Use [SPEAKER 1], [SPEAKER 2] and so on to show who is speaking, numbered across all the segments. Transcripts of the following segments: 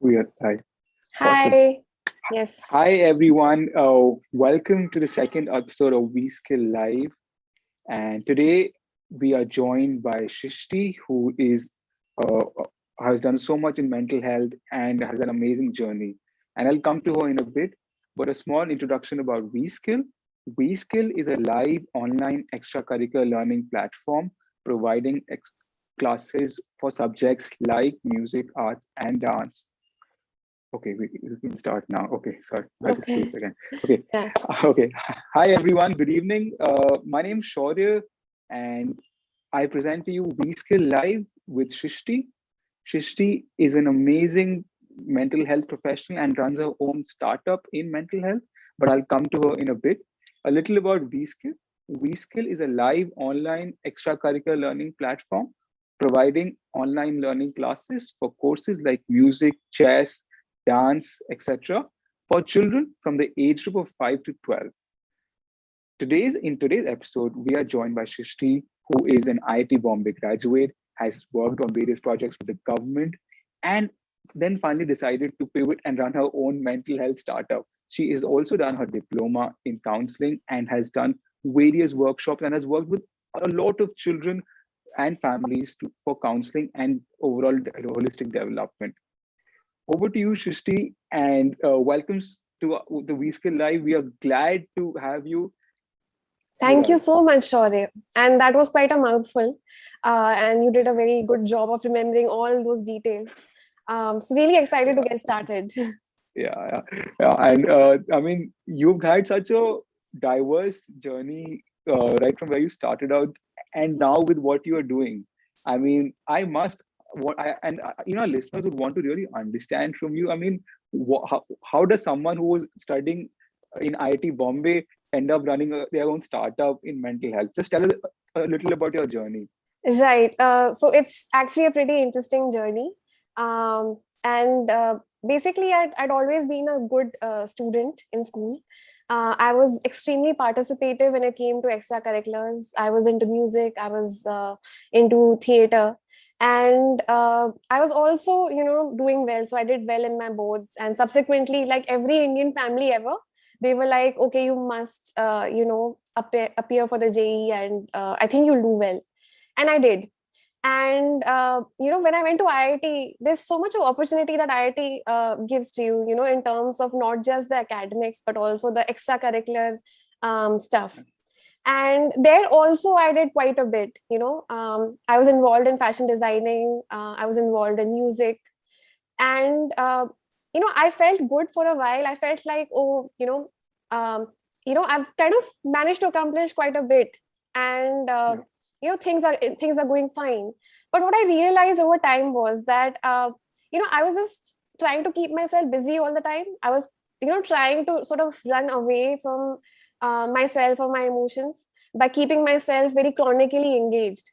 [SPEAKER 1] Yes, hi. Awesome.
[SPEAKER 2] Hi. Yes.
[SPEAKER 1] Hi, everyone. Welcome to the second episode of WeSkill Live. And today we are joined by Shishti, who uh, has done so much in mental health and has an amazing journey. And I'll come to her in a bit. But a small introduction about WeSkill. WeSkill is a live online extracurricular learning platform providing classes for subjects like music, arts, and dance. Okay, we can start now. Okay, sorry, I just
[SPEAKER 2] Okay.
[SPEAKER 1] spaced again. Okay,
[SPEAKER 2] Yeah.
[SPEAKER 1] okay. Hi everyone. Good evening. My name is Shaurya, and I present to you WeSkill Live with Shishti. Shishti is an amazing mental health professional and runs her own startup in mental health. But I'll come to her in a bit. A little about WeSkill. WeSkill is a live online extracurricular learning platform providing online learning classes for courses like music, chess, dance, etc. for children from the age group of 5 to 12. In today's episode, we are joined by Shishti, who is an IIT Bombay graduate, has worked on various projects with the government, and then finally decided to pivot and run her own mental health startup. She has also done her diploma in counseling and has done various workshops and has worked with a lot of children and families for counseling and overall holistic development. Over to you, Shishti, and welcome to the WeSkill Live. We are glad to have you with
[SPEAKER 2] Thank you
[SPEAKER 1] us.
[SPEAKER 2] so much, Shaurya. And that was quite a mouthful. And you did a very good job of remembering all those details. So really excited to
[SPEAKER 1] Yeah,
[SPEAKER 2] get started.
[SPEAKER 1] yeah. And I mean, you've had such a diverse journey right from where you started out, and now with what you are doing. I mean, I must what I and our listeners would want to really understand from you. I mean, how does someone who was studying in IIT Bombay end up running their own startup in mental health? Just tell us a little about your journey.
[SPEAKER 2] Right. So it's actually a pretty interesting journey. And basically, I'd always been a good student in school. I was extremely participative when it came to extracurriculars. I was into music. I was into theater. And I was also, doing well. So I did well in my boards. And subsequently, like every Indian family ever, they were like, okay, you must, appear for the JE, and I think you'll do well, and I did. And when I went to IIT, there's so much of opportunity that IIT gives to you, in terms of not just the academics but also the extracurricular stuff. And there also I did quite a bit. I was involved in fashion designing. I was involved in music, and I felt good for a while. I felt like, um, I've kind of managed to accomplish quite a bit, and
[SPEAKER 1] Yeah,
[SPEAKER 2] things are going fine. But what I realized over time was that I was just trying to keep myself busy all the time. I was trying to sort of run away from myself or my emotions by keeping myself very chronically engaged.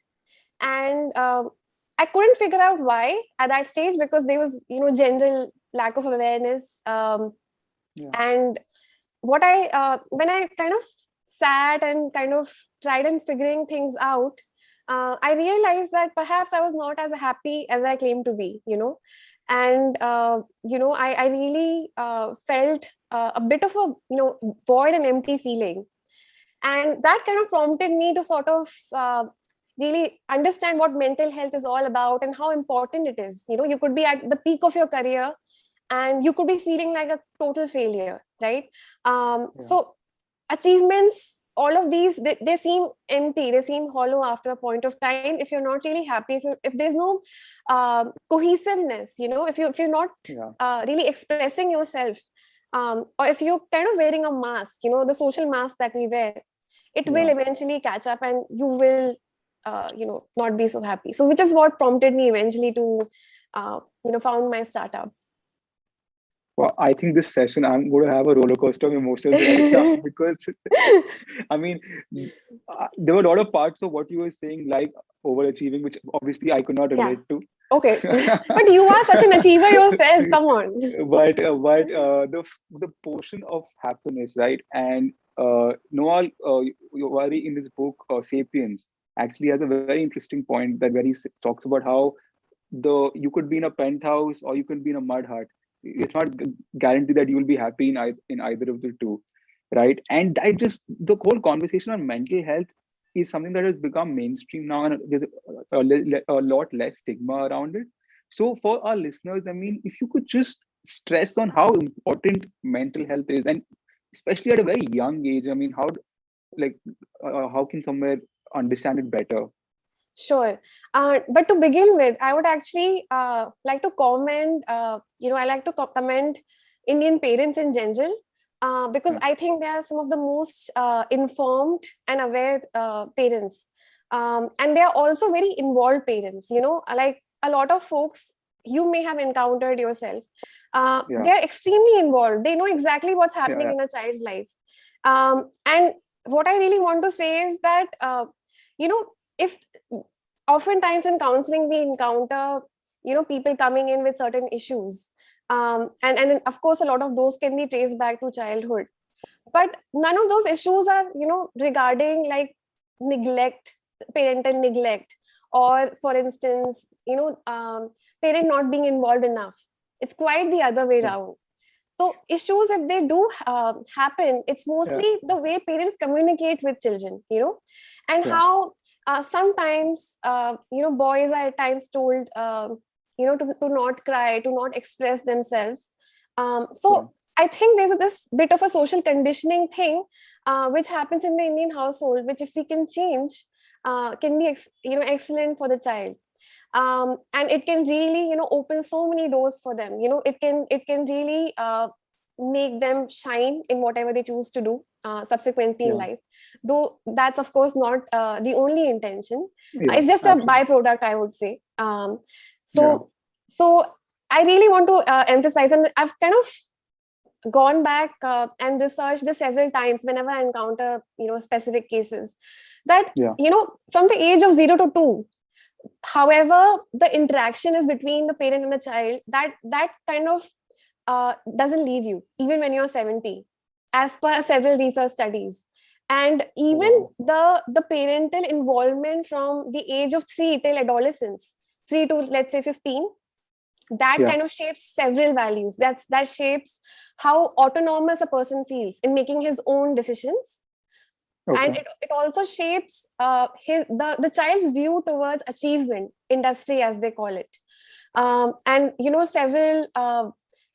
[SPEAKER 2] And I couldn't figure out why at that stage, because there was general lack of awareness.
[SPEAKER 1] yeah,
[SPEAKER 2] And what I when I kind of sat and kind of tried and figuring things out, I realized that perhaps I was not as happy as I claimed to be. And I really felt a bit of a void and empty feeling. And that kind of prompted me to sort of really understand what mental health is all about and how important it is. You could be at the peak of your career and you could be feeling like a total failure, right?
[SPEAKER 1] yeah,
[SPEAKER 2] So achievements, all of these, they seem empty, they seem hollow after a point of time if you're not really happy, if there's no cohesiveness, if you're not
[SPEAKER 1] yeah,
[SPEAKER 2] really expressing yourself, or if you're kind of wearing a mask, the social mask that we wear, it will
[SPEAKER 1] yeah.
[SPEAKER 2] eventually catch up and you will not be so happy. So which is what prompted me eventually to found my startup.
[SPEAKER 1] Well, I think this session I'm going to have a roller coaster of emotions right now because I mean, there were a lot of parts of what you were saying, like overachieving, which obviously I could not
[SPEAKER 2] Yeah.
[SPEAKER 1] relate to.
[SPEAKER 2] Okay. But you are such an achiever yourself. Come on.
[SPEAKER 1] But the portion of happiness, right? And Noah Yawari in his book *Sapiens* actually has a very interesting point that where he talks about how you could be in a penthouse or you could be in a mud hut, it's not guaranteed that you will be happy in either of the two, right? And I just, the whole conversation on mental health is something that has become mainstream now, and there's a lot less stigma around it. So for our listeners, I mean, if you could just stress on how important mental health is, and especially at a very young age, I mean, like how can somewhere understand it better?
[SPEAKER 2] Sure. But to begin with, I would actually like to comment, I like to commend Indian parents in general, because
[SPEAKER 1] Yeah,
[SPEAKER 2] I think they are some of the most informed and aware parents. And they are also very involved parents, like a lot of folks you may have encountered yourself.
[SPEAKER 1] yeah,
[SPEAKER 2] They are extremely involved. They know exactly what's
[SPEAKER 1] yeah,
[SPEAKER 2] happening
[SPEAKER 1] yeah,
[SPEAKER 2] in a child's life. And what I really want to say is that, you know, if oftentimes in counseling we encounter people coming in with certain issues, and then of course a lot of those can be traced back to childhood, but none of those issues are regarding like neglect, parental neglect, or for instance parent not being involved enough. It's quite the other way
[SPEAKER 1] yeah,
[SPEAKER 2] around. So issues, if they do happen, it's
[SPEAKER 1] yeah,
[SPEAKER 2] mostly the way parents communicate with children, and
[SPEAKER 1] yeah,
[SPEAKER 2] how sometimes boys are at times told to not cry, to not express themselves.
[SPEAKER 1] yeah,
[SPEAKER 2] So I think there's this bit of a social conditioning thing which happens in the Indian household, which if we can change, can be excellent for the child. And it can really open so many doors for them. It can really make them shine in whatever they choose to do subsequently in
[SPEAKER 1] yeah,
[SPEAKER 2] life, though that's of course not the only intention.
[SPEAKER 1] yeah,
[SPEAKER 2] It's just a
[SPEAKER 1] absolutely.
[SPEAKER 2] byproduct, I would say.
[SPEAKER 1] Yeah,
[SPEAKER 2] So I really want to emphasize, and I've kind of gone back and researched this several times whenever I encounter specific cases, that
[SPEAKER 1] yeah,
[SPEAKER 2] from the age of 0 to 2, however the interaction is between the parent and the child, that kind of doesn't leave you even when you're 70, as per several research studies. And even
[SPEAKER 1] wow,
[SPEAKER 2] the parental involvement from the age of 3 till adolescence, 3 to let's say 15, that
[SPEAKER 1] yeah,
[SPEAKER 2] kind of shapes several values. That shapes how autonomous a person feels in making his own decisions. And
[SPEAKER 1] okay,
[SPEAKER 2] it also shapes the child's view towards achievement industry, as they call it. And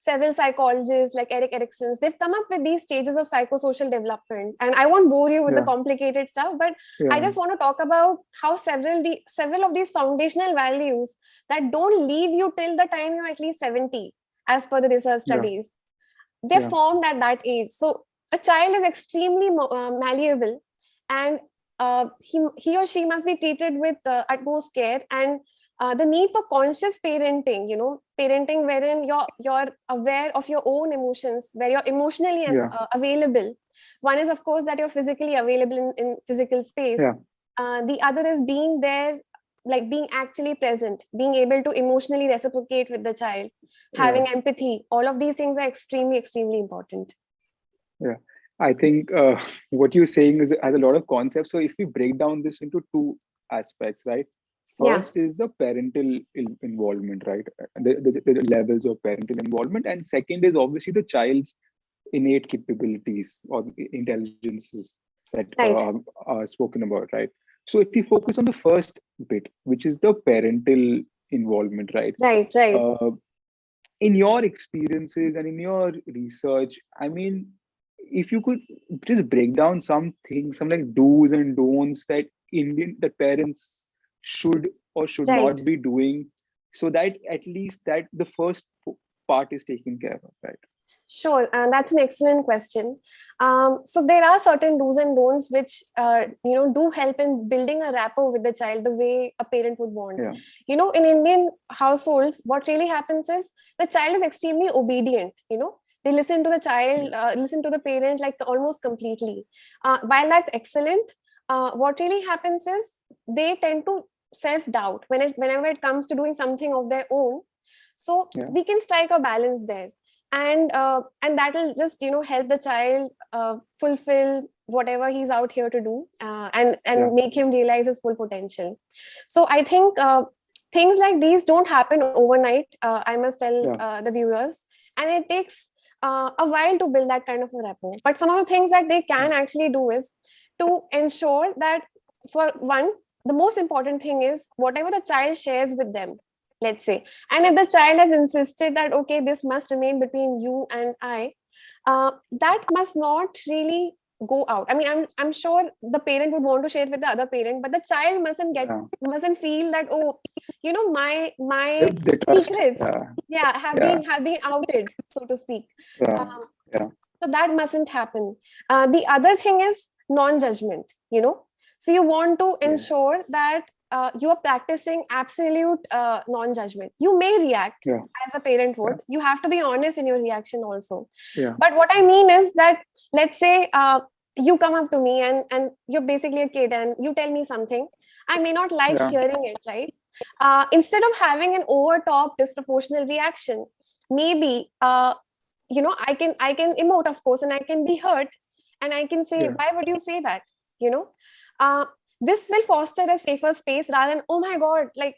[SPEAKER 2] several psychologists like Eric Erickson's, they've come up with these stages of psychosocial development, and I won't bore you with the
[SPEAKER 1] yeah,
[SPEAKER 2] complicated stuff, but I
[SPEAKER 1] yeah,
[SPEAKER 2] just want to talk about how several of these foundational values that don't leave you till the time you're at least 70, as per the research
[SPEAKER 1] yeah,
[SPEAKER 2] studies, they're
[SPEAKER 1] yeah,
[SPEAKER 2] formed at that age. So a child is extremely malleable, and he or she must be treated with utmost care. And the need for conscious parenting, parenting wherein you're aware of your own emotions, where you're emotionally and
[SPEAKER 1] yeah,
[SPEAKER 2] available. One is of course that you're physically available in physical space.
[SPEAKER 1] yeah,
[SPEAKER 2] The other is being there, like being actually present, being able to emotionally reciprocate with the child,
[SPEAKER 1] yeah,
[SPEAKER 2] having empathy. All of these things are extremely, extremely important.
[SPEAKER 1] yeah. I think what you're saying is has a lot of concepts. So if we break down this into two aspects, right?
[SPEAKER 2] Yeah,
[SPEAKER 1] First is the parental involvement, right? The levels of parental involvement, and second is obviously the child's innate capabilities or intelligences that
[SPEAKER 2] right,
[SPEAKER 1] are spoken about, right? So if we focus on the first bit, which is the parental involvement, right?
[SPEAKER 2] right, right.
[SPEAKER 1] Uh, in your experiences and in your research, I mean, if you could just break down some things, some like do's and don'ts that parents should or should
[SPEAKER 2] Right.
[SPEAKER 1] not be doing, so that at least that the first part is taken care of, right?
[SPEAKER 2] Sure, and that's an excellent question. So there are certain do's and don'ts which do help in building a rapport with the child the way a parent would want.
[SPEAKER 1] Yeah,
[SPEAKER 2] In Indian households, what really happens is the child is extremely obedient. They listen to the
[SPEAKER 1] yeah,
[SPEAKER 2] child, listen to the parent like almost completely. While that's excellent, what really happens is they tend to self-doubt whenever it comes to doing something of their own. So
[SPEAKER 1] yeah,
[SPEAKER 2] we can strike a balance there, and that'll just help the child fulfill whatever he's out here to do, and
[SPEAKER 1] yeah,
[SPEAKER 2] make him realize his full potential. So I think things like these don't happen overnight, I must tell
[SPEAKER 1] yeah,
[SPEAKER 2] the viewers. and it takes a while to build that kind of a rapport. But some of the things that they can actually do is to ensure that, for one, the most important thing is whatever the child shares with them, let's say, and if the child has insisted that, okay, this must remain between you and I, that must not really go out. I mean, I'm sure the parent would want to share it with the other parent, but the child mustn't feel that, oh, my
[SPEAKER 1] They trust.
[SPEAKER 2] secrets,
[SPEAKER 1] Yeah.
[SPEAKER 2] have been outed, so to speak.
[SPEAKER 1] Yeah.
[SPEAKER 2] Um,
[SPEAKER 1] Yeah.
[SPEAKER 2] so that mustn't happen. The other thing is non-judgment, so you want to
[SPEAKER 1] Yeah.
[SPEAKER 2] ensure that you are practicing absolute non-judgment. You may react
[SPEAKER 1] Yeah.
[SPEAKER 2] as a parent would. You have to be honest in your reaction also.
[SPEAKER 1] Yeah.
[SPEAKER 2] But what I mean is that, let's say you come up to me and you're basically a kid and you tell me something. I may not like
[SPEAKER 1] Yeah.
[SPEAKER 2] hearing it, right? Instead of having an over-top disproportional reaction, maybe I can emote, of course, and I can be hurt, and I can say,
[SPEAKER 1] Yeah.
[SPEAKER 2] why would you say that? you know uh, this will foster a safer space rather than, oh my god, like,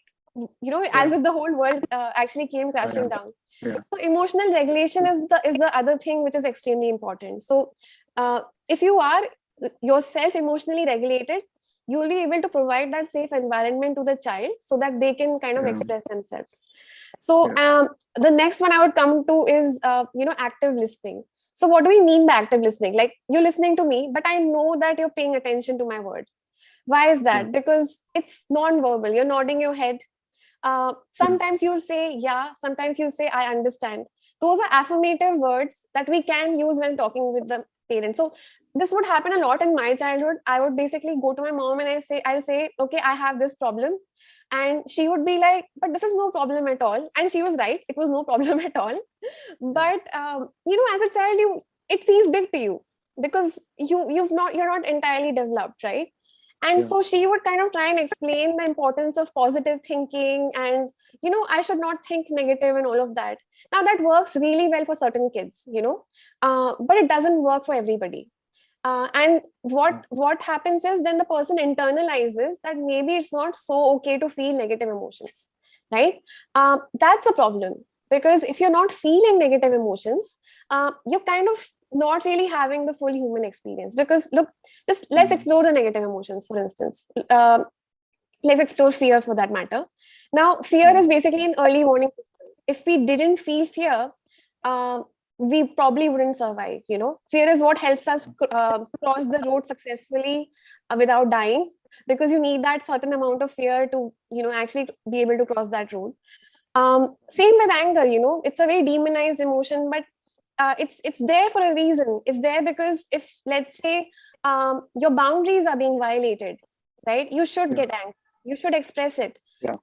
[SPEAKER 2] as if the whole world actually came crashing down.
[SPEAKER 1] Yeah.
[SPEAKER 2] So emotional regulation is the other thing which is extremely important. So if you are yourself emotionally regulated, you will be able to provide that safe environment to the child so that they can kind of
[SPEAKER 1] Yeah.
[SPEAKER 2] express themselves. So the next one I would come to is active listening. So what do we mean by active listening? Like, you're listening to me, but I know that you're paying attention to my word. Why is that?
[SPEAKER 1] Yeah.
[SPEAKER 2] Because it's non-verbal. You're nodding your head.
[SPEAKER 1] Yeah.
[SPEAKER 2] Sometimes you'll say yeah, sometimes you say I understand. Those are affirmative words that we can use when talking with the parent. So this would happen a lot in my childhood. I would basically go to my mom and I'll say, okay, I have this problem. And she would be like, but this is no problem at all. And she was right, it was no problem at all. But as a child, it seems big to you because you're not entirely developed, right? And
[SPEAKER 1] Yeah.
[SPEAKER 2] so she would kind of try and explain the importance of positive thinking, and I should not think negative and all of that. Now that works really well for certain kids, but it doesn't work for everybody. And what happens is, then the person internalizes that maybe it's not so okay to feel negative emotions, right? That's a problem, because if you're not feeling negative emotions, you're kind of not really having the full human experience. Because look, let's explore the negative emotions, for instance. Let's explore fear, for that matter. Now, fear is basically an early warning system. If we didn't feel fear, we probably wouldn't survive. Fear is what helps us cross the road successfully without dying, because you need that certain amount of fear to actually be able to cross that road. Same with anger. It's a very demonized emotion, but it's there for a reason. It's there because if, let's say, your boundaries are being violated, right, you should get angry, you should express it.
[SPEAKER 1] Yeah.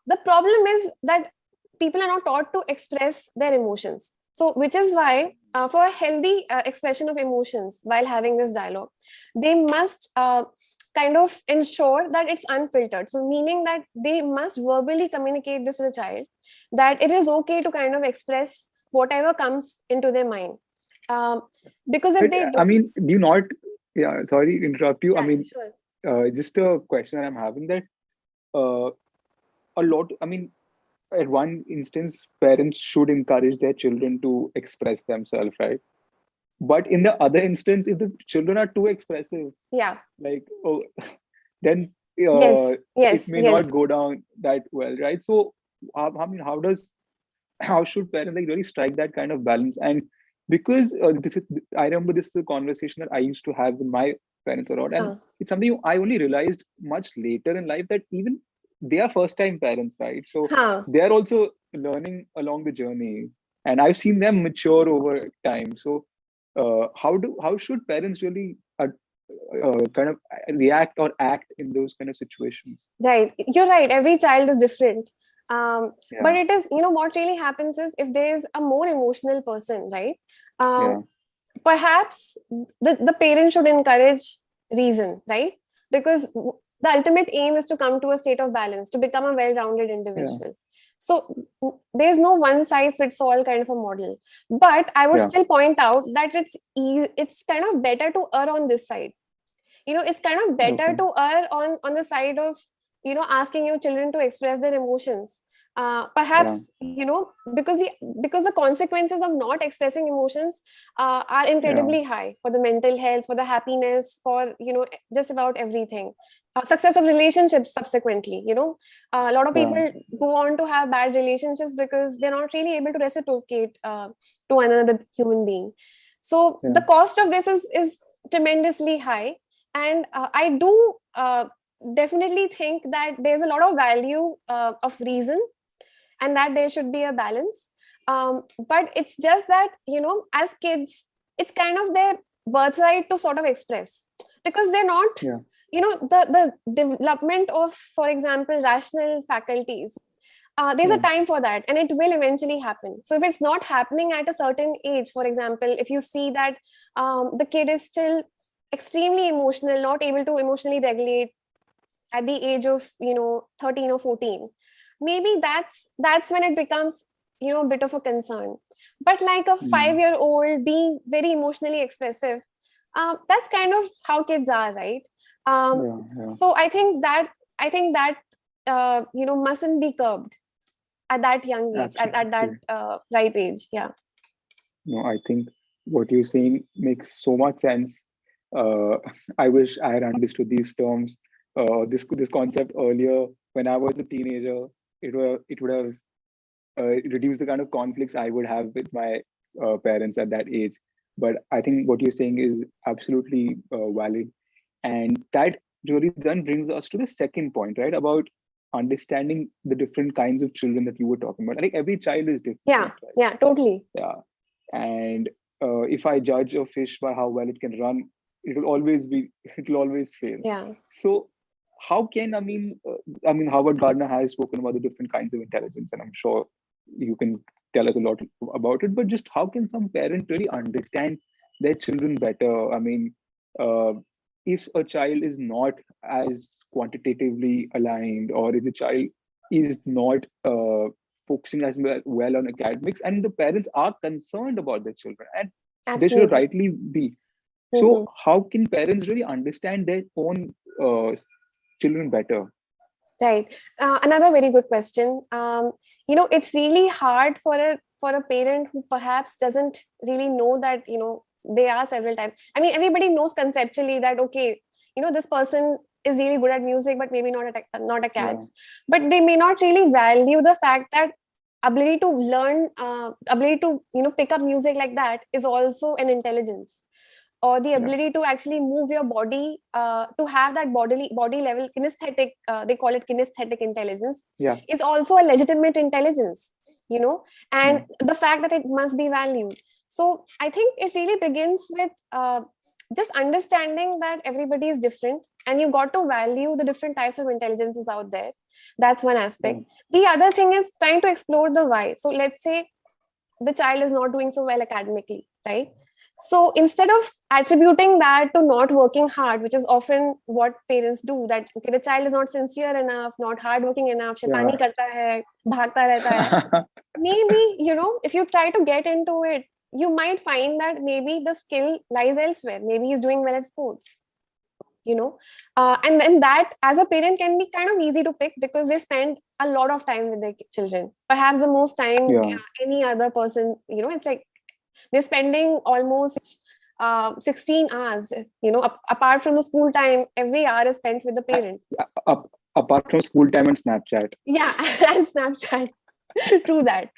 [SPEAKER 2] The problem is that people are not taught to express their emotions. So which is why, for a healthy expression of emotions while having this dialogue, they must kind of ensure that it's unfiltered. So meaning that they must verbally communicate this to the child, that it is okay to kind of express whatever comes into their mind. Because if
[SPEAKER 1] But
[SPEAKER 2] they
[SPEAKER 1] I
[SPEAKER 2] don't,
[SPEAKER 1] mean, do you not? Yeah. Sorry to interrupt you. I
[SPEAKER 2] yeah,
[SPEAKER 1] mean,
[SPEAKER 2] sure.
[SPEAKER 1] just a question that I'm having, that uh, a lot. I mean, at one instance, parents should encourage their children to express themselves, right? But in the other instance, if the children are too expressive,
[SPEAKER 2] Yeah.
[SPEAKER 1] like, oh, then
[SPEAKER 2] Yes.
[SPEAKER 1] it
[SPEAKER 2] Yes.
[SPEAKER 1] may
[SPEAKER 2] Yes.
[SPEAKER 1] not go down that well, right? So, I mean, how should parents like really strike that kind of balance? And because I remember this is a conversation that I used to have with my parents a lot, and it's something I only realized much later in life, that even they are first time parents, right? So they're also learning along the journey, and I've seen them mature over time. So how should parents really kind of react or act in those kind of situations?
[SPEAKER 2] Right. You're right. Every child is different. But
[SPEAKER 1] Yeah.
[SPEAKER 2] it is, what really happens is, if there's a more emotional person, right?
[SPEAKER 1] Yeah.
[SPEAKER 2] Perhaps the parent should encourage reason, right? Because the ultimate aim is to come to a state of balance, to become a well-rounded
[SPEAKER 1] Yeah.
[SPEAKER 2] individual. So there's no one size fits all kind of a model. But I would
[SPEAKER 1] Yeah.
[SPEAKER 2] still point out that it's kind of better to err on this side. It's kind of better
[SPEAKER 1] Okay.
[SPEAKER 2] to err on the side of asking your children to express their emotions, Perhaps, because the consequences of not expressing emotions are incredibly high for the mental health, for the happiness, for just about everything. Success of relationships subsequently. A lot of people go on to have bad relationships because they're not really able to reciprocate to another human being. So the cost of this is tremendously high, and I do definitely think that there's a lot of value of reason, and that there should be a balance. But it's just that, as kids, it's kind of their birthright to sort of express, because they're not, the development of, for example, rational faculties. There's a time for that, and it will eventually happen. So if it's not happening at a certain age, for example, if you see that the kid is still extremely emotional, not able to emotionally regulate at the age of 13 or 14, maybe that's when it becomes a bit of a concern. But like a 5-year-old being very emotionally expressive, that's kind of how kids are, right? So I think that mustn't be curbed at that young age, at that ripe age.
[SPEAKER 1] No, I think what you're saying makes so much sense. I wish I had understood these terms, this concept earlier when I was a teenager. It would have reduced the kind of conflicts I would have with my parents at that age. But I think what you're saying is absolutely valid, and that really then brings us to the second point, right? About understanding the different kinds of children that you were talking about. I think every child is different.
[SPEAKER 2] Yeah, totally.
[SPEAKER 1] Yeah, and if I judge a fish by how well it can run, it will always fail. So how can Howard Gardner has spoken about the different kinds of intelligence, and I'm sure you can tell us a lot about it. But just how can some parent really understand their children better? If a child is not as quantitatively aligned, or if the child is not focusing as well on academics, and the parents are concerned about their children, and they should rightly be. So how can parents really understand their own children better?
[SPEAKER 2] Right. Another very good question. It's really hard for a parent who perhaps doesn't really know that, there are several types. I mean, everybody knows conceptually that, okay, this person is really good at music, but maybe not at cats. But they may not really value the fact that ability to learn, ability to, pick up music like that is also an intelligence. Or the ability to actually move your body, to have that body level kinesthetic, they call it kinesthetic intelligence, is also a legitimate intelligence, and the fact that it must be valued. So I think it really begins with just understanding that everybody is different, and you got to value the different types of intelligences out there. That's one aspect. The other thing is trying to explore the why. So let's say the child is not doing so well academically, right? So instead of attributing that to not working hard, which is often what parents do, that okay, the child is not sincere enough, not hardworking enough, shaitani karta hai, bhagta rehta hai. Maybe, if you try to get into it, you might find that maybe the skill lies elsewhere. Maybe he's doing well at sports, and then that as a parent can be kind of easy to pick, because they spend a lot of time with their children, perhaps the most time any other person. It's like they're spending almost 16 hours, apart from the school time. Every hour is spent with the parent.
[SPEAKER 1] Apart from school time and Snapchat.
[SPEAKER 2] Yeah, and Snapchat. True that.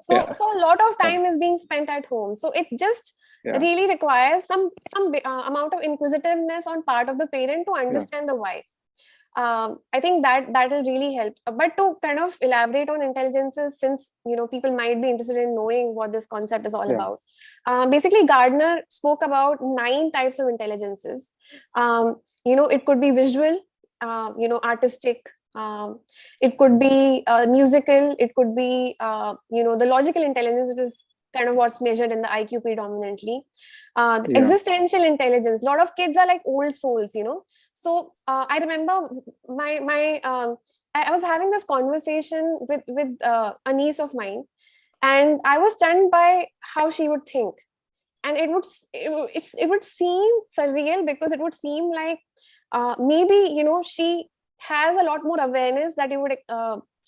[SPEAKER 2] So a lot of time is being spent at home. So it just really requires some amount of inquisitiveness on part of the parent to understand the why. I think that will really help. But to kind of elaborate on intelligences, since people might be interested in knowing what this concept is all about. Basically, Gardner spoke about 9 types of intelligences. It could be visual, artistic. It could be musical. It could be the logical intelligence, which is kind of what's measured in the IQ predominantly. Existential intelligence. A lot of kids are like old souls, So I remember I was having this conversation with a niece of mine, and I was stunned by how she would think, and it would seem surreal, because it would seem like maybe she has a lot more awareness that you would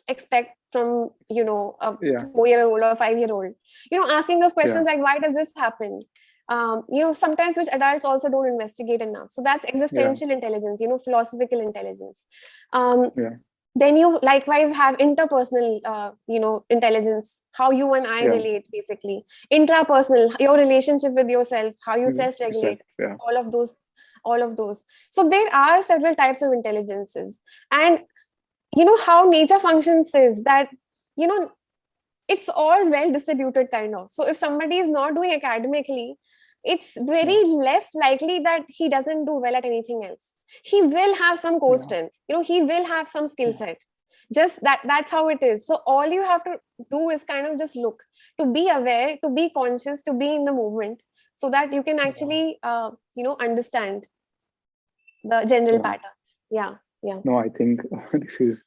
[SPEAKER 2] expect from, you know, a
[SPEAKER 1] Yeah.
[SPEAKER 2] 4-year-old or 5-year-old, you know, asking those questions
[SPEAKER 1] Yeah.
[SPEAKER 2] like, why does this happen? You know, sometimes which adults also don't investigate enough. So that's
[SPEAKER 1] Yeah.
[SPEAKER 2] existential intelligence, you know, philosophical intelligence. Um,
[SPEAKER 1] Yeah.
[SPEAKER 2] then you likewise have interpersonal, you know, intelligence, how you and I
[SPEAKER 1] Yeah.
[SPEAKER 2] relate, basically. Intrapersonal, your relationship with yourself, how you
[SPEAKER 1] Yourself.
[SPEAKER 2] self-regulate,
[SPEAKER 1] Yeah.
[SPEAKER 2] all of those, all of those. So there are several types of intelligences. And you know how nature functions is that, you know, it's all well distributed kind of. So if somebody is not doing academically, it's
[SPEAKER 1] Yeah.
[SPEAKER 2] very less likely that he doesn't do well at anything else. He will have some core
[SPEAKER 1] Yeah.
[SPEAKER 2] strength, you know, he will have some skill
[SPEAKER 1] Yeah.
[SPEAKER 2] set. Just that's how it is. So all you have to do is kind of just look, to be aware, to be conscious, to be in the movement, so that you can
[SPEAKER 1] Yeah.
[SPEAKER 2] actually you know, understand the general
[SPEAKER 1] Yeah.
[SPEAKER 2] patterns. Yeah, yeah.
[SPEAKER 1] No, I think this is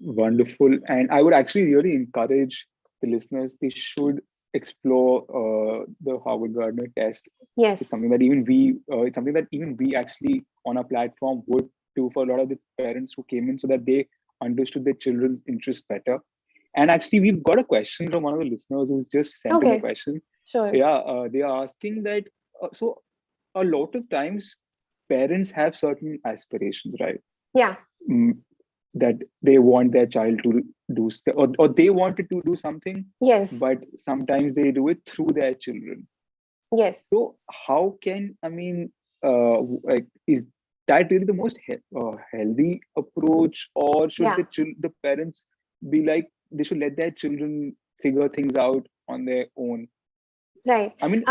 [SPEAKER 1] wonderful, and I would actually really encourage the listeners. They should explore the Harvard Gardner test. It's
[SPEAKER 2] Yes.
[SPEAKER 1] something that even we, it's something that even we actually on our platform would do for a lot of the parents who came in, so that they understood their children's interests better. And actually, we've got a question from one of the listeners who's just sent in a
[SPEAKER 2] Okay,
[SPEAKER 1] question.
[SPEAKER 2] sure.
[SPEAKER 1] Yeah, they are asking that. So a lot of times, parents have certain aspirations, right?
[SPEAKER 2] Yeah.
[SPEAKER 1] mm, that they want their child to do or they wanted to do something,
[SPEAKER 2] Yes.
[SPEAKER 1] but sometimes they do it through their children.
[SPEAKER 2] Yes.
[SPEAKER 1] So how can, I mean, like, is that really the most healthy approach, or should
[SPEAKER 2] Yeah.
[SPEAKER 1] the parents be like, they should let their children figure things out on their own?
[SPEAKER 2] Right.
[SPEAKER 1] I mean,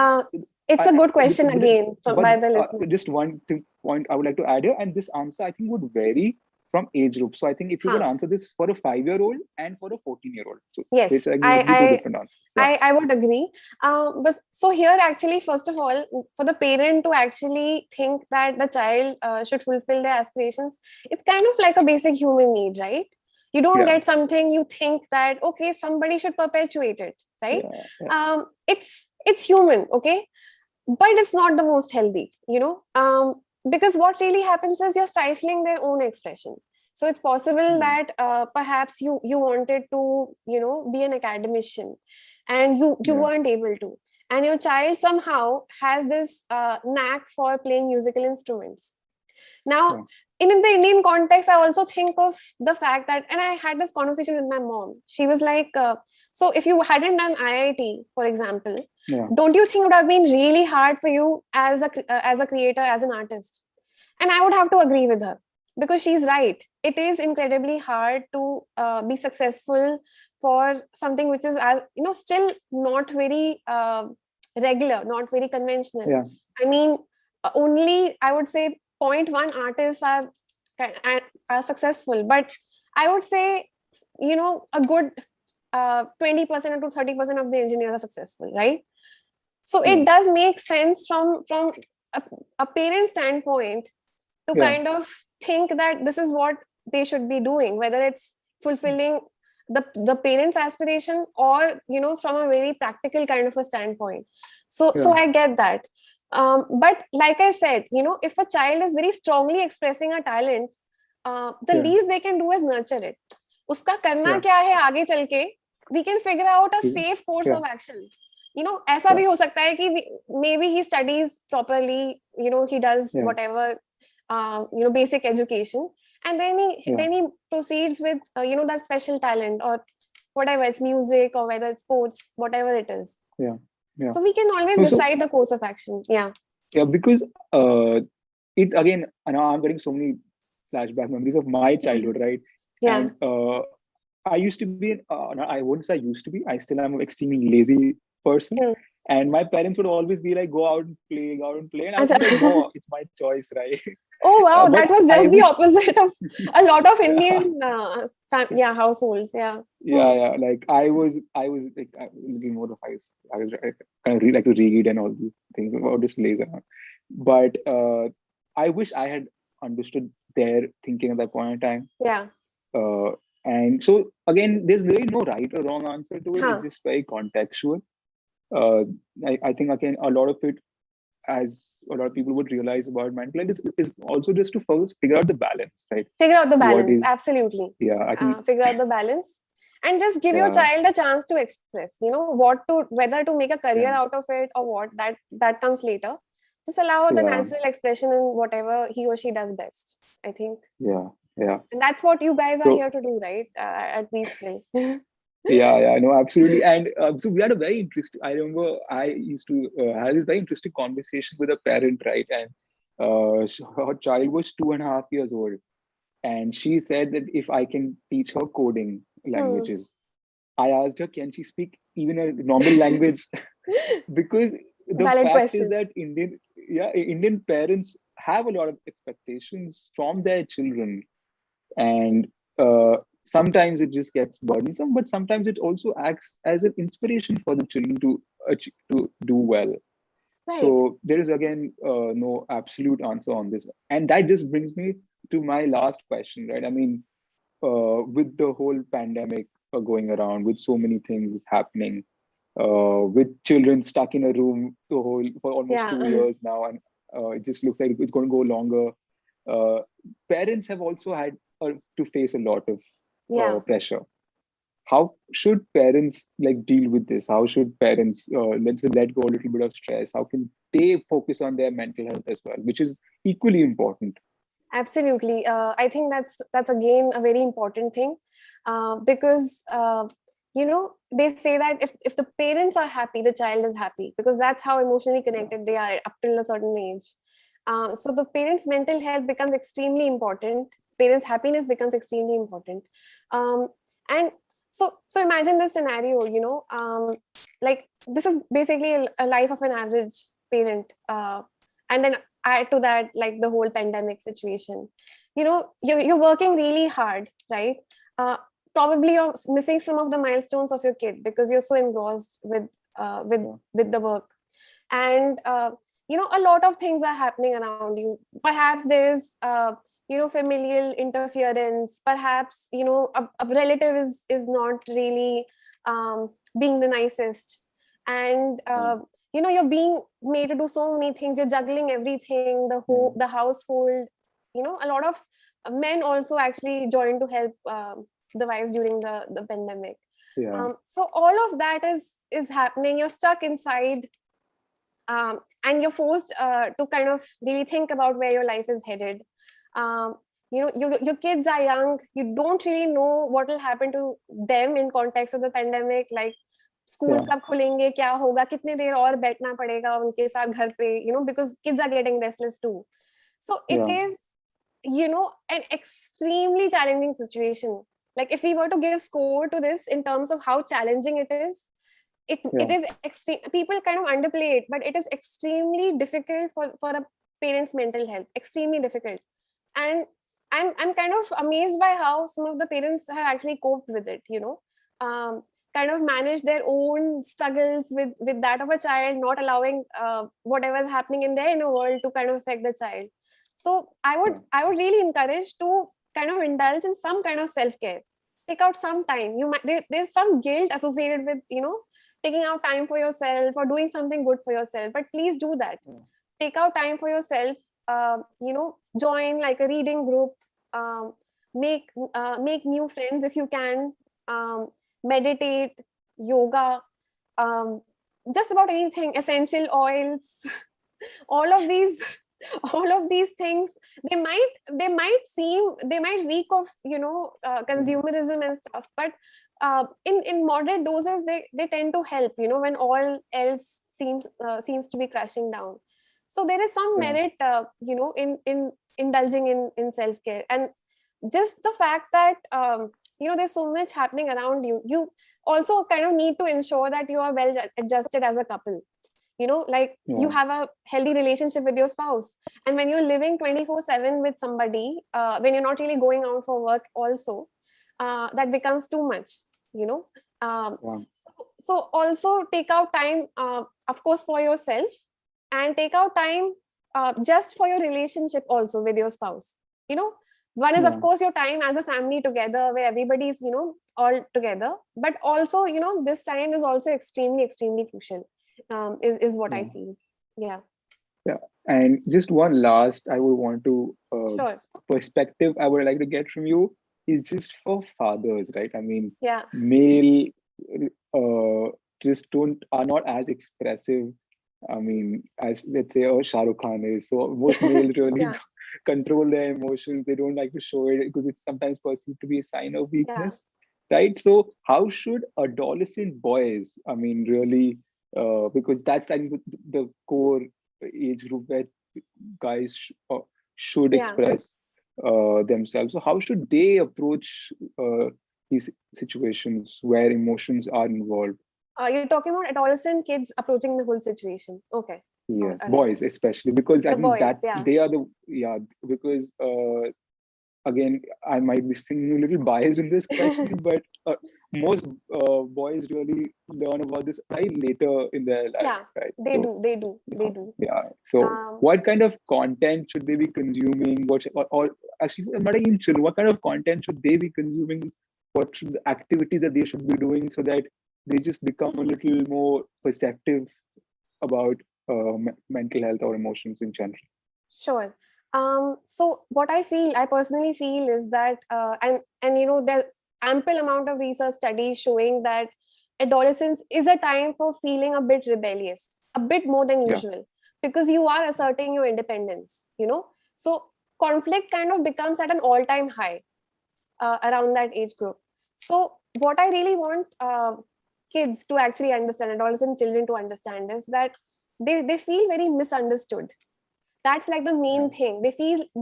[SPEAKER 2] It's a good question again from
[SPEAKER 1] but
[SPEAKER 2] by the listener.
[SPEAKER 1] just one point I would like to add here, and this answer I think would vary from age group. So I think if you're going
[SPEAKER 2] Huh.
[SPEAKER 1] to answer this for a 5-year-old and for a 14-year-old, so
[SPEAKER 2] Yes,
[SPEAKER 1] this would be two different answers. Yeah,
[SPEAKER 2] I would agree. But so here, actually, first of all, for the parent to actually think that the child should fulfill their aspirations, it's kind of like a basic human need, right? You don't
[SPEAKER 1] yeah,
[SPEAKER 2] get something, you think that, okay, somebody should perpetuate it, right?
[SPEAKER 1] yeah, yeah,
[SPEAKER 2] It's human, okay, but it's not the most healthy, you know, because what really happens is you're stifling their own expression. So it's possible
[SPEAKER 1] yeah,
[SPEAKER 2] that perhaps you wanted to, you know, be an academician, and you
[SPEAKER 1] yeah,
[SPEAKER 2] weren't able to, and your child somehow has this knack for playing musical instruments. Now,
[SPEAKER 1] yeah,
[SPEAKER 2] in the Indian context, I also think of the fact that, and I had this conversation with my mom. She was like, so if you hadn't done IIT, for example,
[SPEAKER 1] yeah,
[SPEAKER 2] don't you think it would have been really hard for you as a creator, as an artist? And I would have to agree with her, because she's right. It is incredibly hard to be successful for something which is, as you know, still not very regular, not very conventional.
[SPEAKER 1] yeah,
[SPEAKER 2] I mean, only, I would say, 0.1 artists are successful, but I would say, you know, a good 20% to 30% of the engineers are successful, right? So
[SPEAKER 1] yeah,
[SPEAKER 2] it does make sense from a, a parent standpoint to
[SPEAKER 1] yeah,
[SPEAKER 2] kind of think that this is what they should be doing, whether it's fulfilling the parents' aspiration, or, you know, from a very practical kind of a standpoint. So
[SPEAKER 1] yeah,
[SPEAKER 2] I get that. But like I said, you know, if a child is very strongly expressing a talent, the
[SPEAKER 1] yeah,
[SPEAKER 2] least they can do is nurture it. Uska karna
[SPEAKER 1] yeah,
[SPEAKER 2] kya hai aage chal ke, we can figure out a
[SPEAKER 1] yeah,
[SPEAKER 2] safe course
[SPEAKER 1] yeah,
[SPEAKER 2] of action. You know, ऐसा भी हो सकता है कि maybe he studies properly, you know, he does
[SPEAKER 1] yeah,
[SPEAKER 2] whatever, you know, basic education, and
[SPEAKER 1] yeah,
[SPEAKER 2] then he proceeds with, you know, that special talent, or whatever, it's music or whether it's sports, whatever it is.
[SPEAKER 1] yeah, yeah.
[SPEAKER 2] So we can always
[SPEAKER 1] No, so
[SPEAKER 2] decide the course of action. Yeah.
[SPEAKER 1] yeah, because it again, now I'm getting so many flashback memories of my childhood, right?
[SPEAKER 2] Yeah.
[SPEAKER 1] And I used to be, no, I wouldn't say I used to be. I still am an extremely lazy person.
[SPEAKER 2] Hmm.
[SPEAKER 1] And my parents would always be like, go out and play, go out and play. And I would be like,
[SPEAKER 2] Acha.
[SPEAKER 1] no, it's my choice, right?
[SPEAKER 2] Oh wow,
[SPEAKER 1] But
[SPEAKER 2] that was
[SPEAKER 1] I
[SPEAKER 2] just the
[SPEAKER 1] wish,
[SPEAKER 2] opposite of a lot of
[SPEAKER 1] yeah,
[SPEAKER 2] Indian yeah, households. Yeah.
[SPEAKER 1] yeah, yeah. Like I was like a little more of I was kind of like to read and all these things about this laser. But I wish I had understood their thinking at that point in time.
[SPEAKER 2] Yeah.
[SPEAKER 1] Uh, and so again, there's really no right or wrong answer to it. It's
[SPEAKER 2] Huh.
[SPEAKER 1] just very contextual. Uh, I think again, a lot of it, as a lot of people would realize about mental health, is also just to first figure out the balance, right?
[SPEAKER 2] Figure out the
[SPEAKER 1] What
[SPEAKER 2] balance.
[SPEAKER 1] is,
[SPEAKER 2] Absolutely.
[SPEAKER 1] yeah, I think,
[SPEAKER 2] Figure out the balance. and just give your
[SPEAKER 1] Yeah.
[SPEAKER 2] child a chance to express, whether to make a career
[SPEAKER 1] Yeah.
[SPEAKER 2] out of it or what, that comes later. Just allow the
[SPEAKER 1] Yeah.
[SPEAKER 2] natural expression in whatever he or she does best, I think.
[SPEAKER 1] Yeah. Yeah.
[SPEAKER 2] And that's what you guys are
[SPEAKER 1] So
[SPEAKER 2] here to do, right? At WeSkill.
[SPEAKER 1] yeah, no, absolutely. And so we had a very interesting, I remember I used to have this very interesting conversation with a parent, right? And her child was 2.5 years old. And she said that if I can teach her coding
[SPEAKER 2] Hmm.
[SPEAKER 1] languages, I asked her, can she speak even a normal language? Because the
[SPEAKER 2] Valid
[SPEAKER 1] fact is
[SPEAKER 2] question.
[SPEAKER 1] that Indian parents have a lot of expectations from their children, and sometimes it just gets burdensome, but sometimes it also acts as an inspiration for the children to to do well.
[SPEAKER 2] Right.
[SPEAKER 1] So there is again no absolute answer on this, and that just brings me to my last question, right? I mean, with the whole pandemic going around, with so many things happening, with children stuck in a room for almost two
[SPEAKER 2] Yeah.
[SPEAKER 1] years now, and it just looks like it's going to go longer. Uh, Parents have also had to face a lot of
[SPEAKER 2] Yeah.
[SPEAKER 1] pressure. How should parents like deal with this? How should parents let go a little bit of stress? How can they focus on their mental health as well, which is equally important?
[SPEAKER 2] Absolutely. I think that's again a very important thing, because they say that if the parents are happy, the child is happy, because that's how emotionally connected they are up till a certain age. So the parents' mental health becomes extremely important. Parents' happiness becomes extremely important. Um, and so imagine this scenario. Like this is basically a life of an average parent, and then add to that like the whole pandemic situation. You're working really hard, right? uh, Probably you're missing some of the milestones of your kid because you're so engrossed with uh, with
[SPEAKER 1] Yeah,
[SPEAKER 2] with the work. And a lot of things are happening around you. Perhaps there is familial interference. Perhaps a relative is not really being the nicest. And
[SPEAKER 1] yeah,
[SPEAKER 2] you're being made to do so many things. You're juggling everything,
[SPEAKER 1] yeah,
[SPEAKER 2] the household. A lot of men also actually joined to help the wives during the pandemic.
[SPEAKER 1] yeah,
[SPEAKER 2] So all of that is happening. You're stuck inside, and you're forced to kind of really think about where your life is headed. Your kids are young. You don't really know what will happen to them in context of the pandemic, like schools
[SPEAKER 1] yeah,
[SPEAKER 2] कब खुलेंगे, क्या होगा, कितने देर और बैठना पड़ेगा उनके साथ घर पे, because kids are getting restless too. So it
[SPEAKER 1] yeah,
[SPEAKER 2] is an extremely challenging situation. Like if we were to give score to this in terms of how challenging it is, it
[SPEAKER 1] yeah,
[SPEAKER 2] is extreme. People kind of underplay it, but it is extremely difficult for a parent's mental health, extremely difficult. And I'm kind of amazed by how some of the parents have actually coped with it, kind of manage their own struggles with that of a child, not allowing whatever is happening in their inner world to kind of affect the child. So
[SPEAKER 1] yeah,
[SPEAKER 2] I would really encourage to kind of indulge in some kind of self-care. Take out some time. There's some guilt associated with taking out time for yourself or doing something good for yourself, but please do that.
[SPEAKER 1] yeah,
[SPEAKER 2] Take out time for yourself. Join like a reading group. um, make new friends if you can. Meditate, yoga, um, just about anything, essential oils. all of these all of these things, they might reek of
[SPEAKER 1] yeah,
[SPEAKER 2] consumerism and stuff, but in moderate doses they tend to help, when all else seems to be crashing down. So there is some
[SPEAKER 1] yeah,
[SPEAKER 2] merit in indulging in self-care. And just the fact that there's so much happening around you, you also kind of need to ensure that you are well adjusted as a couple. Like you
[SPEAKER 1] yeah,
[SPEAKER 2] have a healthy relationship with your spouse. And when you're living 24/7 with somebody, when you're not really going out for work also, that becomes too much. you know
[SPEAKER 1] yeah,
[SPEAKER 2] so also take out time, of course, for yourself, and take out time just for your relationship also with your spouse. you know One is, of
[SPEAKER 1] yeah,
[SPEAKER 2] course, your time as a family together, where everybody's all together. But also, this time is also extremely crucial, is what I
[SPEAKER 1] yeah,
[SPEAKER 2] feel. Yeah.
[SPEAKER 1] yeah. And just one last, I would want to
[SPEAKER 2] Sure.
[SPEAKER 1] perspective I would like to get from you is just for fathers, right? I mean,
[SPEAKER 2] Yeah.
[SPEAKER 1] male just don't are not as expressive. I mean, as let's say a Shah Rukh Khan is. So most males really
[SPEAKER 2] Yeah.
[SPEAKER 1] control their emotions. They don't like to show it because it's sometimes perceived to be a sign of
[SPEAKER 2] Yeah.
[SPEAKER 1] weakness, right? So how should adolescent boys, I mean, really, because that's I think the core age group where guys should
[SPEAKER 2] Yeah.
[SPEAKER 1] express themselves. So how should they approach these situations where emotions are involved?
[SPEAKER 2] You're talking about adolescent kids approaching the whole situation. Okay. All
[SPEAKER 1] Yes,
[SPEAKER 2] right.
[SPEAKER 1] boys especially, because I
[SPEAKER 2] The
[SPEAKER 1] think
[SPEAKER 2] boys.
[SPEAKER 1] that
[SPEAKER 2] Yeah.
[SPEAKER 1] they are the, yeah, because again, I might be seeming a little biased in this question, but most boys really learn about this right later in their life,
[SPEAKER 2] Yeah.
[SPEAKER 1] right?
[SPEAKER 2] They
[SPEAKER 1] So
[SPEAKER 2] do. They do. They
[SPEAKER 1] yeah,
[SPEAKER 2] do.
[SPEAKER 1] yeah. So
[SPEAKER 2] Um,
[SPEAKER 1] what kind of content should they be consuming? Or actually, not even children, what kind of content should they be consuming? What should the activities that they should be doing so that they just become a little more perceptive about mental health or emotions in general?
[SPEAKER 2] Sure. So what I personally feel is that, and there's ample amount of research studies showing that adolescence is a time for feeling a bit rebellious, a bit more than
[SPEAKER 1] Yeah,
[SPEAKER 2] usual, because you are asserting your independence. So conflict kind of becomes at an all-time high around that age group. So what I really want kids to actually understand, adolescent children to understand, is that they feel very misunderstood. That's like the
[SPEAKER 1] yeah,
[SPEAKER 2] main thing. They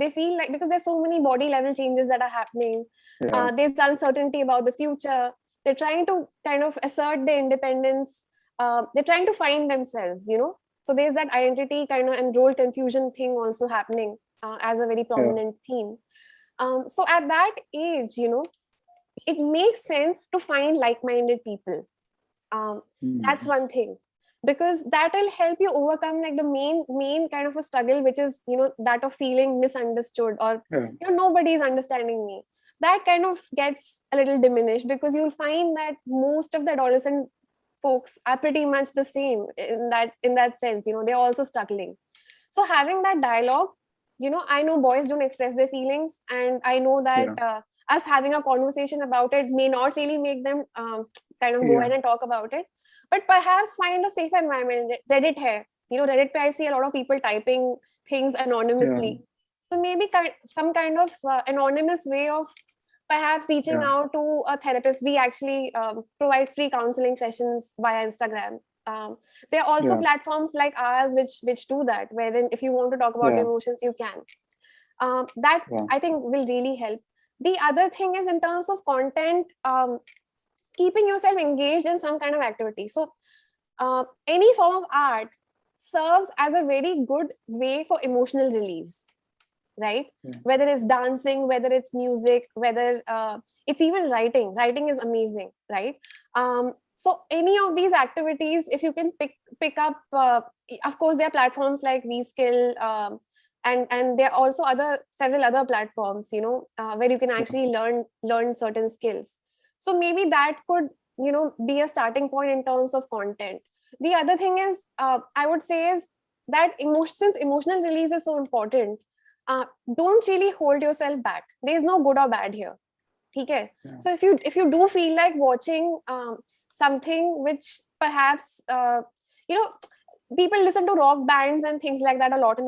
[SPEAKER 2] feel like, because there's so many body level changes that are happening,
[SPEAKER 1] yeah,
[SPEAKER 2] there's uncertainty about the future. They're trying to kind of assert their independence. They're trying to find themselves. So there's that identity kind of and role confusion thing also happening as a very
[SPEAKER 1] yeah.
[SPEAKER 2] prominent theme. So at that age, it makes sense to find like-minded people. That's
[SPEAKER 1] Mm.
[SPEAKER 2] one thing, because that will help you overcome like the main kind of a struggle, which is that of feeling misunderstood, or
[SPEAKER 1] Yeah,
[SPEAKER 2] nobody is understanding me. That kind of gets a little diminished, because you'll find that most of the adolescent folks are pretty much the same in that sense. They're also struggling. So having that dialogue, I know boys don't express their feelings, and I know that
[SPEAKER 1] yeah,
[SPEAKER 2] us having a conversation about it may not really make them kind of go
[SPEAKER 1] yeah,
[SPEAKER 2] ahead and talk about it, but perhaps find a safe environment. Reddit hai. Reddit pe I see a lot of people typing things
[SPEAKER 1] yeah,
[SPEAKER 2] anonymously. So maybe some kind of anonymous way of perhaps reaching
[SPEAKER 1] yeah,
[SPEAKER 2] out to a therapist. We actually provide free counseling sessions via Instagram. um, there are also
[SPEAKER 1] yeah,
[SPEAKER 2] platforms like ours which do that, wherein if you want to talk about
[SPEAKER 1] yeah,
[SPEAKER 2] emotions, you can. That
[SPEAKER 1] yeah,
[SPEAKER 2] I think will really help. The other thing is, in terms of content, keeping yourself engaged in some kind of activity. So any form of art serves as a very good way for emotional release, right?
[SPEAKER 1] yeah,
[SPEAKER 2] Whether it's dancing, whether it's music, whether it's even writing is amazing, right? So any of these activities, if you can pick up, of course there are platforms like WeSkill, and there are also several other platforms, where you can
[SPEAKER 1] yeah,
[SPEAKER 2] actually learn certain skills. So maybe that could be a starting point in terms of content. The other thing is, I would say, is that since emotional release is so important, uh, don't really hold yourself back. There is no good or bad here. Okay.
[SPEAKER 1] yeah,
[SPEAKER 2] So if you do feel like watching something which perhaps you know people listen to rock bands and things like that a lot, in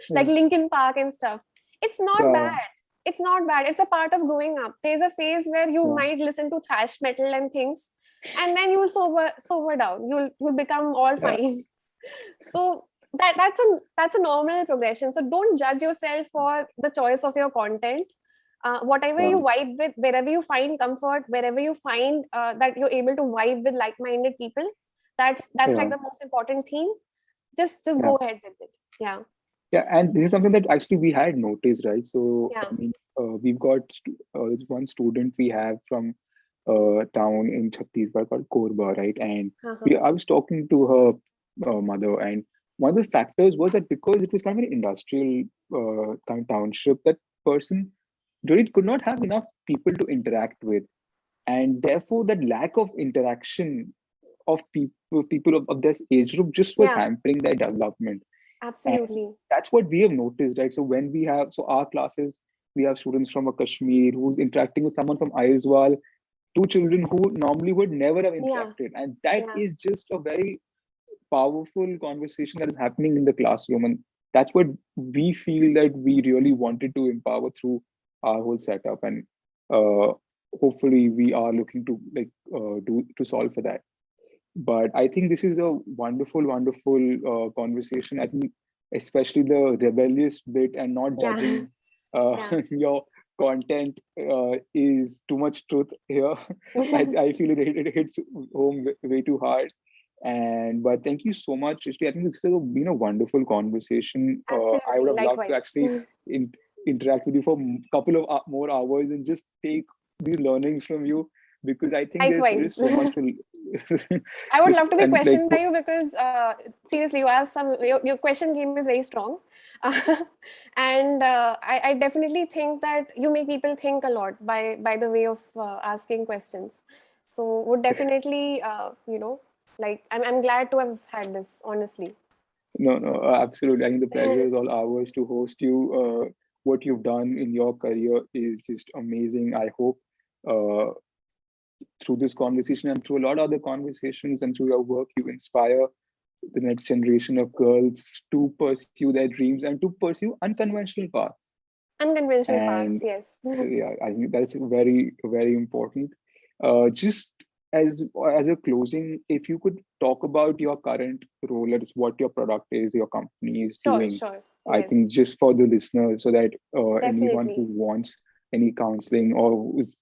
[SPEAKER 2] like
[SPEAKER 1] yeah,
[SPEAKER 2] Linkin Park and stuff. It's not
[SPEAKER 1] yeah,
[SPEAKER 2] bad. It's not bad. It's a part of growing up. There's a phase where you
[SPEAKER 1] yeah,
[SPEAKER 2] might listen to thrash metal and things, and then you'll sober down. You'll become all
[SPEAKER 1] yeah,
[SPEAKER 2] fine. So that's a normal progression. So don't judge yourself for the choice of your content. Whatever
[SPEAKER 1] yeah,
[SPEAKER 2] you vibe with, wherever you find comfort, wherever you find that you're able to vibe with like-minded people, that's
[SPEAKER 1] yeah,
[SPEAKER 2] like the most important theme. Just
[SPEAKER 1] yeah.
[SPEAKER 2] go ahead with it. Yeah.
[SPEAKER 1] Yeah, and this is something that actually we had noticed, right? So,
[SPEAKER 2] Yeah.
[SPEAKER 1] I mean, we've got this one student we have from town in Chhattisgarh called Korba, right? And
[SPEAKER 2] Uh-huh.
[SPEAKER 1] I was talking to her mother, and one of the factors was that because it was kind of an industrial kind of township, that person really could not have enough people to interact with, and therefore that lack of interaction of people of this age group just was
[SPEAKER 2] Yeah,
[SPEAKER 1] hampering their development. And
[SPEAKER 2] absolutely.
[SPEAKER 1] that's what we have noticed, right? So when we have, so our classes, we have students from Kashmir who's interacting with someone from Aizawl, two children who normally would never have
[SPEAKER 2] Yeah.
[SPEAKER 1] interacted. And that
[SPEAKER 2] Yeah.
[SPEAKER 1] is just a very powerful conversation that is happening in the classroom. And that's what we feel that we really wanted to empower through our whole setup. And uh, hopefully we are looking to do to solve for that. But I think this is a wonderful conversation. I think especially the rebellious bit and not
[SPEAKER 2] Yeah.
[SPEAKER 1] judging
[SPEAKER 2] Yeah.
[SPEAKER 1] your content is too much truth here. I feel it hits home way too hard. And but thank you so much, Srishti. I think this has been a wonderful conversation. I would
[SPEAKER 2] Absolutely.
[SPEAKER 1] have loved to
[SPEAKER 2] Likewise.
[SPEAKER 1] actually interact with you for a couple of more hours and just take these learnings from you, because I think there's
[SPEAKER 2] Likewise.
[SPEAKER 1] so much to
[SPEAKER 2] I would
[SPEAKER 1] this
[SPEAKER 2] love to be
[SPEAKER 1] and like
[SPEAKER 2] questioned by you because seriously, you asked your question game is very strong, and I definitely think that you make people think a lot by the way of asking questions. So would definitely like I'm glad to have had this honestly.
[SPEAKER 1] no, absolutely. I think the pleasure is all ours to host you. What you've done in your career is just amazing. I hope uh, through this conversation and through a lot of other conversations and through your work, you inspire the next generation of girls to pursue their dreams and to pursue unconventional paths.
[SPEAKER 2] Unconventional paths,
[SPEAKER 1] And
[SPEAKER 2] yes.
[SPEAKER 1] yeah, I think that's very important. Just as a closing, if you could talk about your current role, as what your product is, your company is
[SPEAKER 2] Sure,
[SPEAKER 1] doing.
[SPEAKER 2] sure.
[SPEAKER 1] I
[SPEAKER 2] Yes,
[SPEAKER 1] think just for the listeners, so that anyone who
[SPEAKER 2] definitely.
[SPEAKER 1] wants any counseling or is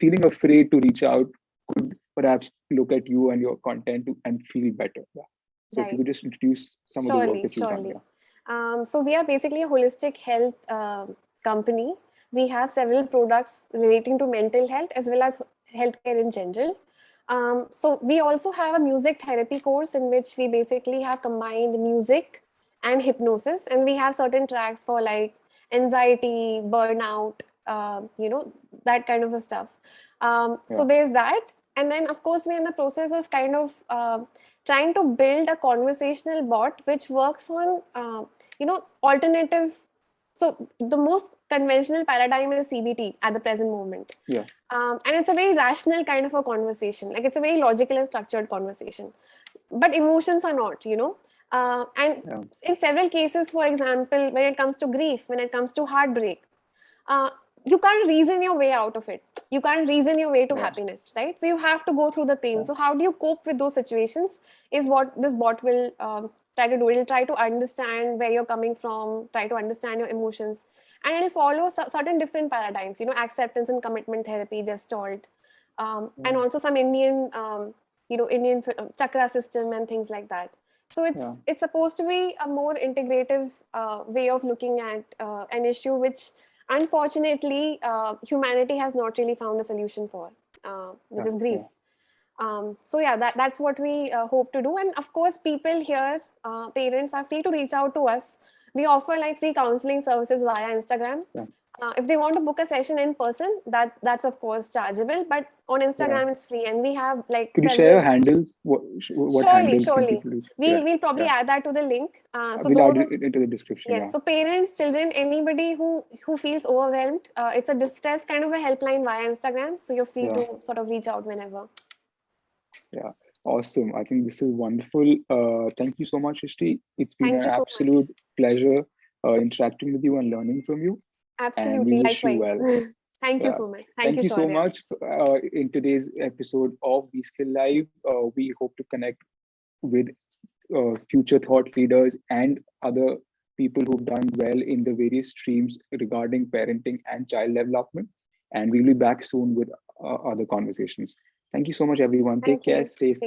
[SPEAKER 1] feeling afraid to reach out could perhaps look at you and your content and feel better. Yeah. So if you
[SPEAKER 2] Right.
[SPEAKER 1] could just introduce some of the work
[SPEAKER 2] Surely,
[SPEAKER 1] that you've done.
[SPEAKER 2] surely.
[SPEAKER 1] Yeah.
[SPEAKER 2] So we are basically a holistic health company. We have several products relating to mental health as well as healthcare in general. So we also have a music therapy course in which we basically have combined music and hypnosis, and we have certain tracks for like anxiety, burnout, that kind of a stuff. So
[SPEAKER 1] Yeah.
[SPEAKER 2] there's that, and then of course we're in the process of kind of trying to build a conversational bot which works on alternative. So the most conventional paradigm is CBT at the present moment,
[SPEAKER 1] Yeah.
[SPEAKER 2] and it's a very rational kind of a conversation, like it's a very logical and structured conversation, but emotions are not, and
[SPEAKER 1] Yeah.
[SPEAKER 2] in several cases, for example, when it comes to grief, when it comes to heartbreak, uh, you can't reason your way out of it. You can't reason your way to
[SPEAKER 1] Yeah.
[SPEAKER 2] happiness, right? So you have to go through the pain.
[SPEAKER 1] Yeah.
[SPEAKER 2] So how do you cope with those situations is what this bot will try to do. It'll try to understand where you're coming from, try to understand your emotions, and it'll follow certain different paradigms, acceptance and commitment therapy, Gestalt, and
[SPEAKER 1] Yeah.
[SPEAKER 2] also some Indian, Indian chakra system and things like that. So
[SPEAKER 1] Yeah.
[SPEAKER 2] it's supposed to be a more integrative way of looking at an issue which unfortunately humanity has not really found a solution for, which
[SPEAKER 1] Yeah.
[SPEAKER 2] is grief.
[SPEAKER 1] Yeah.
[SPEAKER 2] So yeah, that's what we hope to do. And of course, people here, parents are free to reach out to us. We offer like free counseling services via Instagram.
[SPEAKER 1] Yeah.
[SPEAKER 2] If they want to book a session in person, that's of course chargeable. But on
[SPEAKER 1] Yeah.
[SPEAKER 2] Instagram, it's free, and we have like
[SPEAKER 1] Could you share your
[SPEAKER 2] several.
[SPEAKER 1] handles? What
[SPEAKER 2] Surely,
[SPEAKER 1] handles can
[SPEAKER 2] surely,
[SPEAKER 1] people reach? Yeah.
[SPEAKER 2] we'll probably
[SPEAKER 1] Yeah.
[SPEAKER 2] add that to the link. So
[SPEAKER 1] We'll add
[SPEAKER 2] those
[SPEAKER 1] it
[SPEAKER 2] of
[SPEAKER 1] into the description.
[SPEAKER 2] Yes,
[SPEAKER 1] Yeah.
[SPEAKER 2] so parents, children, anybody who feels overwhelmed, it's a distress kind of a helpline via Instagram. So you're free
[SPEAKER 1] Yeah.
[SPEAKER 2] to sort of reach out whenever.
[SPEAKER 1] Yeah. Awesome. I think this is wonderful. Thank you so much, Ishti. It's been
[SPEAKER 2] Thank
[SPEAKER 1] an
[SPEAKER 2] you so
[SPEAKER 1] absolute
[SPEAKER 2] much.
[SPEAKER 1] pleasure interacting with you and learning from you. And we
[SPEAKER 2] Absolutely,
[SPEAKER 1] wish you
[SPEAKER 2] likewise.
[SPEAKER 1] well.
[SPEAKER 2] Thank you
[SPEAKER 1] Yeah.
[SPEAKER 2] so much. Thank
[SPEAKER 1] Thank
[SPEAKER 2] you,
[SPEAKER 1] you so
[SPEAKER 2] Shaurya.
[SPEAKER 1] much. In today's episode of WeSkill Live, we hope to connect with future thought leaders and other people who've done well in the various streams regarding parenting and child development. And we'll be back soon with other conversations. Thank you so much, everyone. Take
[SPEAKER 2] Thank
[SPEAKER 1] care.
[SPEAKER 2] you.
[SPEAKER 1] Stay
[SPEAKER 2] Take
[SPEAKER 1] safe.